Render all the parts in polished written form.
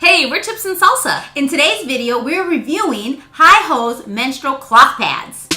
Hey, we're Chips and Salsa. In today's video, we're reviewing HighOh's menstrual cloth pads.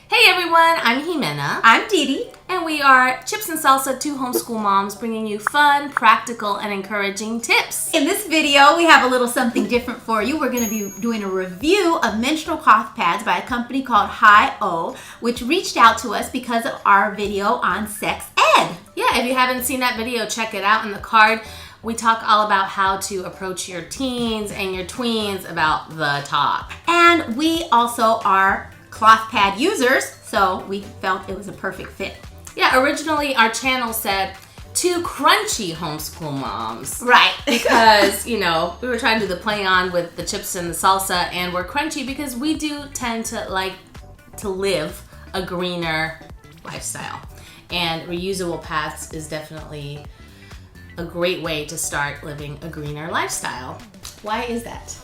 Hey everyone, I'm Ximena. I'm DeeDee. And we are Chips and Salsa, two homeschool moms bringing you fun, practical, and encouraging tips. In this video, we have a little something different for you. We're going to be doing a review of menstrual cloth pads by a company called HighOh, which reached out to us because of our video on sex ed. Yeah, if you haven't seen that video, check it out in the card. We talk all about how to approach your teens and your tweens about the talk. And we also are cloth pad users, so we felt it was a perfect fit. Yeah, originally our channel said two crunchy homeschool moms. Right. Because, we were trying to do the play on with the chips and the salsa, and we're crunchy because we do tend to like to live a greener lifestyle. And reusable pads is definitely a great way to start living a greener lifestyle. Why is that?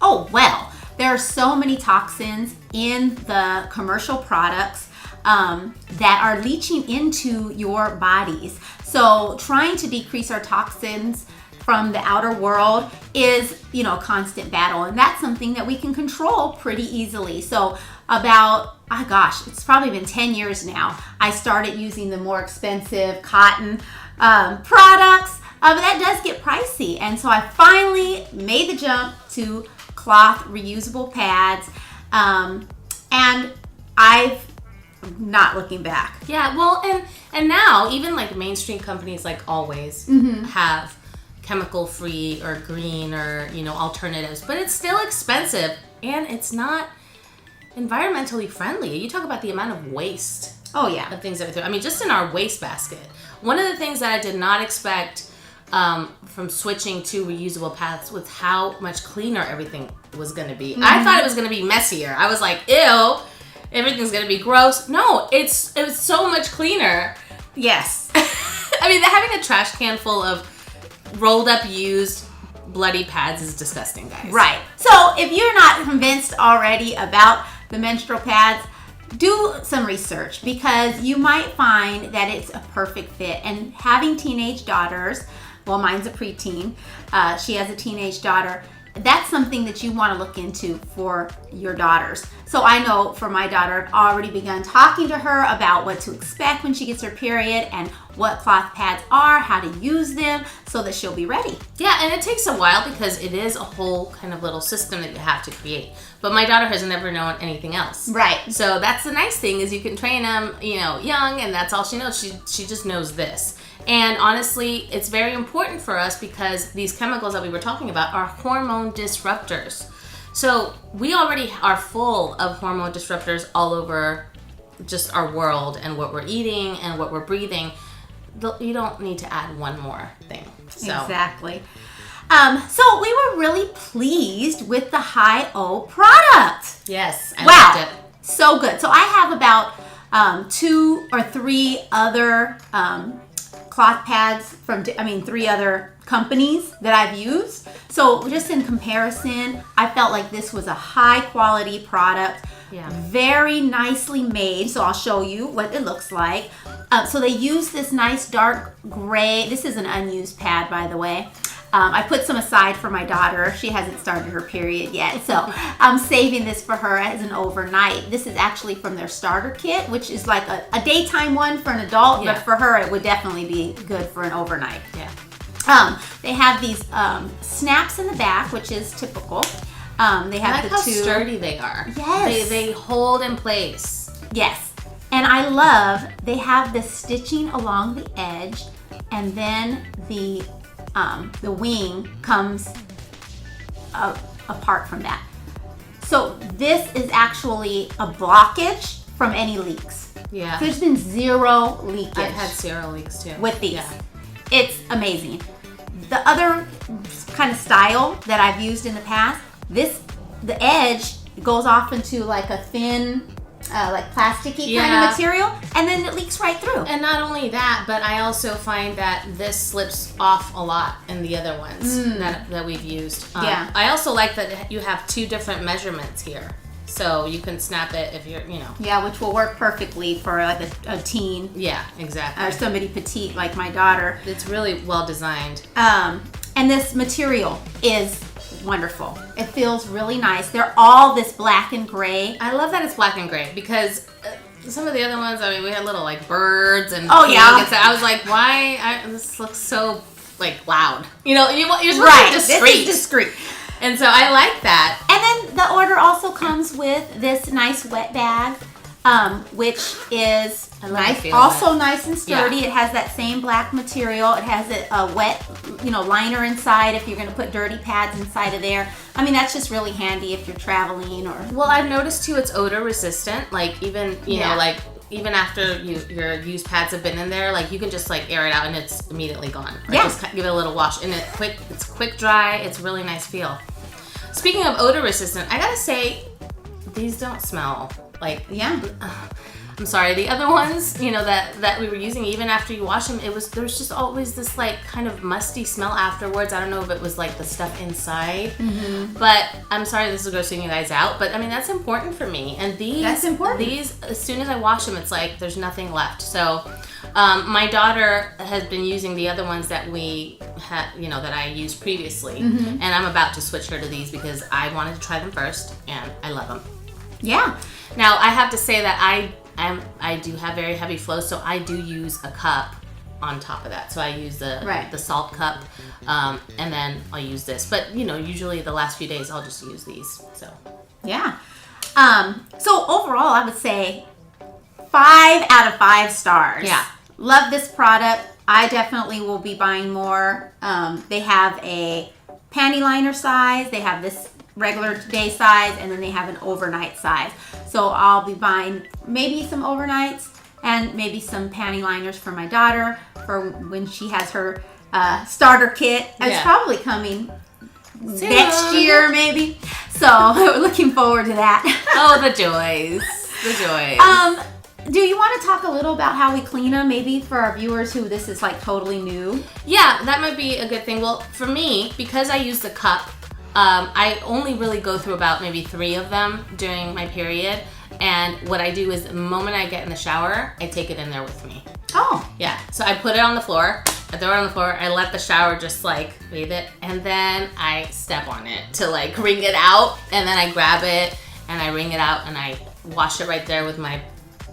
Oh, well, there are so many toxins in the commercial products that are leaching into your bodies. So trying to decrease our toxins from the outer world is, a constant battle. And that's something that we can control pretty easily. So it's probably been 10 years now, I started using the more expensive cotton products. But that does get pricey. And so I finally made the jump to cloth reusable pads. And I've not looking back. Yeah, well, and now even like mainstream companies like Always have chemical-free or green or, alternatives, but it's still expensive and it's not environmentally friendly. You talk about the amount of waste. Oh, yeah. Of things that we throw. I mean, just in our waste basket. One of the things that I did not expect from switching to reusable pads was how much cleaner everything was going to be. I thought it was going to be messier. I was like, ew, everything's going to be gross. No, it was so much cleaner. Yes. I mean, having a trash can full of rolled up used bloody pads is disgusting, guys. Right. So if you're not convinced already about the menstrual pads, do some research because you might find that it's a perfect fit. And having teenage daughters, well, mine's a preteen. She has a teenage daughter. That's something that you want to look into for your daughters. So I know for my daughter, I've already begun talking to her about what to expect when she gets her period and what cloth pads are, how to use them so that she'll be ready. Yeah, and it takes a while because it is a whole kind of little system that you have to create. But my daughter has never known anything else. Right. So that's the nice thing is you can train them, young, and that's all she knows. She just knows this. And honestly, it's very important for us because these chemicals that we were talking about are hormone disruptors. So we already are full of hormone disruptors all over just our world and what we're eating and what we're breathing. You don't need to add one more thing. So. Exactly. So we were really pleased with the HighOh product. Yes. I loved it. So good. So I have about 2 or 3 other cloth pads from, 3 other companies that I've used. So just in comparison, I felt like this was a high quality product. Yeah. Very nicely made. So I'll show you what it looks like. So they use this nice dark gray. This is an unused pad, by the way. I put some aside for my daughter. She hasn't started her period yet. So I'm saving this for her as an overnight. This is actually from their starter kit, which is like a daytime one for an adult. Yeah. But for her, it would definitely be good for an overnight. Yeah. They have these snaps in the back, which is typical. They have I like the how 2. sturdy they are. Yes. They hold in place. Yes. And I love, they have the stitching along the edge, and then the wing comes apart from that. So this is actually a blockage from any leaks. Yeah. There's been 0 leakage. I've had 0 leaks too. With these. Yeah. It's amazing. The other kind of style that I've used in the past, the edge goes off into like a thin, like plasticky kind of material, and then it leaks right through. And not only that, but I also find that this slips off a lot in the other ones that we've used. Yeah. I also like that you have 2 different measurements here. So you can snap it if you're, Yeah, which will work perfectly for like a teen. Yeah, exactly. Or somebody petite like my daughter. It's really well designed. And this material is wonderful. It feels really nice. They're all this black and gray. I love that it's black and gray because some of the other ones, I mean, we had little like birds and yeah. I was like, why? This looks so like loud. You're supposed to Right. be discreet. This is discreet. And so I like that. And then the order also comes with this nice wet bag, which is nice, also nice and sturdy. Yeah. It has that same black material. It has a wet, liner inside if you're going to put dirty pads inside of there. I mean, that's just really handy if you're traveling or. Well, I've noticed too, it's odor resistant. Like even like even after your used pads have been in there, like you can just like air it out and it's immediately gone. Or just give it a little wash, and it's quick dry. It's a really nice feel. Speaking of odor resistant, I gotta say, these don't smell like. Yeah. I'm sorry. The other ones, that we were using, even after you wash them, there was just always this like kind of musty smell afterwards. I don't know if it was like the stuff inside, but I'm sorry this is grossing you guys out. But I mean that's important for me. And that's important. These, as soon as I wash them, it's like there's nothing left. So my daughter has been using the other ones that we had, that I used previously, and I'm about to switch her to these because I wanted to try them first, and I love them. Yeah. Now I have to say that I do have very heavy flows, so I do use a cup on top of that. So I use the salt cup, and then I'll use this. But usually the last few days I'll just use these. So yeah. So overall, I would say 5 out of 5 stars. Yeah. Love this product. I definitely will be buying more. They have a panty liner size. They have this regular day size, and then they have an overnight size. So I'll be buying maybe some overnights and maybe some panty liners for my daughter for when she has her starter kit. It's probably coming soon. Next year maybe. So looking forward to that. Oh, the joys. The joys. Do you want to talk a little about how we clean them, maybe for our viewers who this is like totally new? Yeah, that might be a good thing. Well, for me, because I use the cup, I only really go through about maybe 3 of them during my period. And what I do is the moment I get in the shower, I take it in there with me. Oh. Yeah. So I put it on the floor. I throw it on the floor. I let the shower just like bathe it. And then I step on it to like wring it out. And then I grab it and I wring it out and I wash it right there with my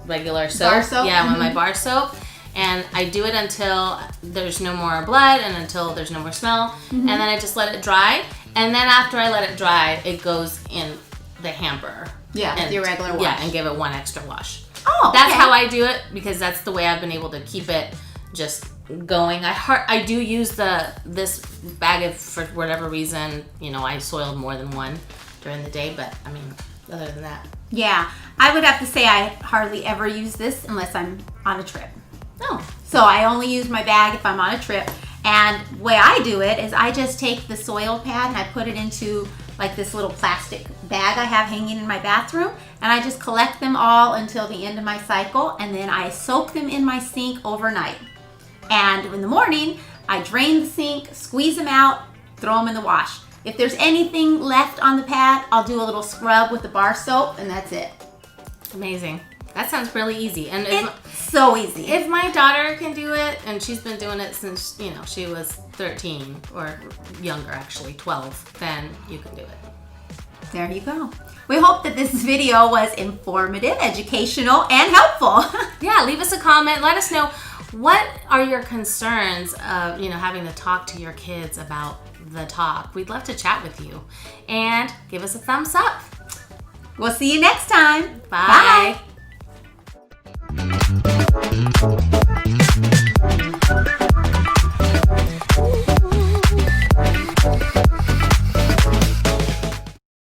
regular soap. Bar soap? Yeah, with my bar soap. And I do it until there's no more blood and until there's no more smell. And then I just let it dry. And then after I let it dry, it goes in the hamper. Yeah, and, your regular wash. Yeah, and give it 1 extra wash. Oh, that's how I do it because that's the way I've been able to keep it just going. I do use this bag if for whatever reason, I soiled more than one during the day, but I mean, other than that. Yeah, I would have to say I hardly ever use this unless I'm on a trip. Oh. So I only use my bag if I'm on a trip. And the way I do it is I just take the soil pad and I put it into like this little plastic bag I have hanging in my bathroom, and I just collect them all until the end of my cycle, and then I soak them in my sink overnight. And in the morning, I drain the sink, squeeze them out, throw them in the wash. If there's anything left on the pad, I'll do a little scrub with the bar soap, and that's it. Amazing. That sounds really easy. And it's so easy. If my daughter can do it, and she's been doing it since, she was 13 or younger, actually 12, then you can do it. There you go. We hope that this video was informative, educational, and helpful. Yeah, leave us a comment. Let us know what are your concerns of, having to talk to your kids about the talk. We'd love to chat with you. And give us a thumbs up. We'll see you next time. Bye. Bye.